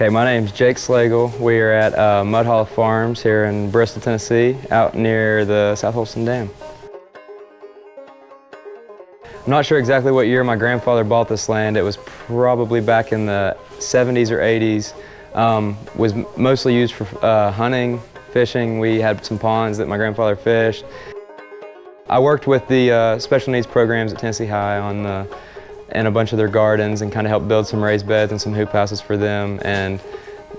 Okay, my name's Jake Slagle. We are at Mud Hollow Farms here in Bristol, Tennessee, out near the South Holston Dam. I'm not sure exactly what year my grandfather bought this land. It was probably back in the 70s or 80s. Was mostly used for hunting, fishing. We had some ponds that my grandfather fished. I worked with the special needs programs at Tennessee High in a bunch of their gardens and kind of helped build some raised beds and some hoop houses for them. And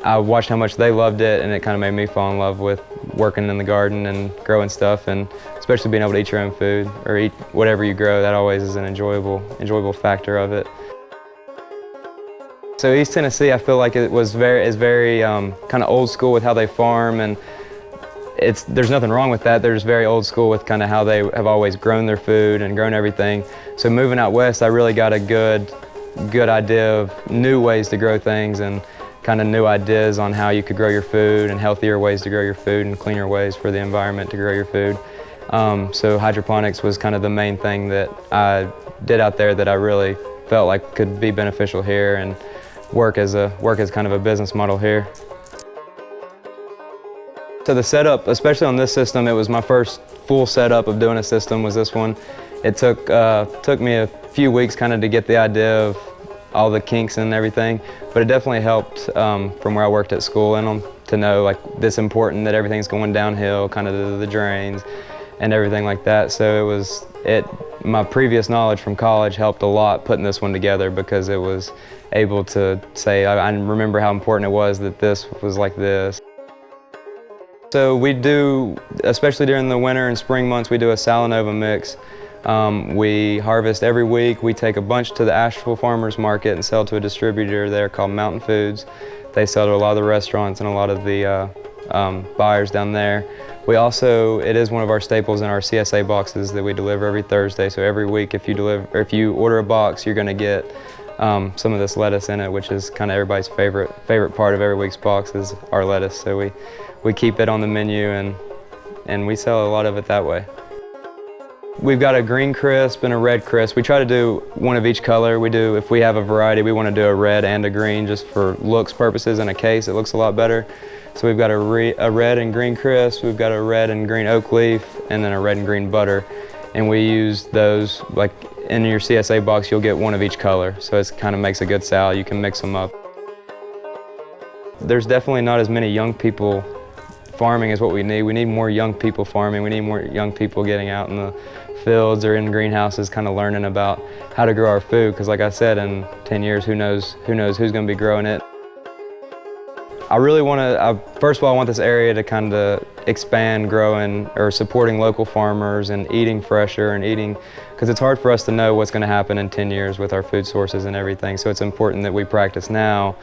I watched how much they loved it, and it kind of made me fall in love with working in the garden and growing stuff, and especially being able to eat your own food or eat whatever you grow. That always is an enjoyable factor of it. So East Tennessee, I feel like it is very kind of old school with how they farm, and there's nothing wrong with that. They're just very old school with kind of how they have always grown their food and grown everything. So moving out west, I really got a good idea of new ways to grow things and kind of new ideas on how you could grow your food and healthier ways to grow your food and cleaner ways for the environment to grow your food. So hydroponics was kind of the main thing that I did out there that I really felt like could be beneficial here and work as kind of a business model here. So the setup, especially on this system, it was my first full setup of doing a system was this one. It took me a few weeks kind of to get the idea of all the kinks and everything, but it definitely helped from where I worked at school and to know like this important that everything's going downhill, kind of to the drains and everything like that. So my previous knowledge from college helped a lot putting this one together because it was able to say, I remember how important it was that this was like this. So we do, especially during the winter and spring months, we do a Salanova mix. We harvest every week. We take a bunch to the Asheville Farmers Market and sell to a distributor there called Mountain Foods. They sell to a lot of the restaurants and a lot of the buyers down there. We also, it is one of our staples in our CSA boxes that we deliver every Thursday. So every week if you order a box, you're going to get some of this lettuce in it, which is kind of everybody's favorite part of every week's box is our lettuce. So we keep it on the menu and we sell a lot of it that way. We've got a green crisp and a red crisp. We try to do one of each color. If we have a variety, we want to do a red and a green just for looks purposes. In a case, it looks a lot better. So we've got a red and green crisp, we've got a red and green oak leaf, and then a red and green butter. And we use those, like in your CSA box, you'll get one of each color. So it kind of makes a good salad. You can mix them up. There's definitely not as many young people farming is what we need. We need more young people farming. We need more young people getting out in the fields or in greenhouses kind of learning about how to grow our food, because like I said, in 10 years, who knows who's going to be growing it. I really want to, first of all, I want this area to kind of expand growing or supporting local farmers and eating fresher and eating, because it's hard for us to know what's going to happen in 10 years with our food sources and everything. So it's important that we practice now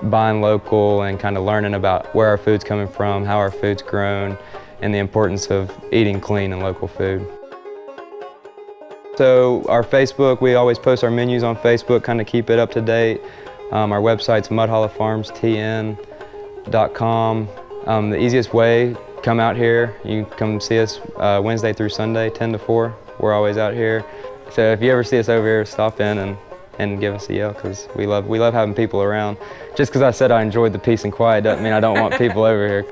buying local and kind of learning about where our food's coming from, how our food's grown, and the importance of eating clean and local food. So our Facebook, we always post our menus on Facebook, kind of keep it up to date. Our website's mudhollowfarmstn.com. The easiest way, come out here. You can come see us Wednesday through Sunday, 10 to 4. We're always out here. So if you ever see us over here, stop in and give us a yell, because we love having people around. Just because I said I enjoyed the peace and quiet doesn't mean I don't want people over here.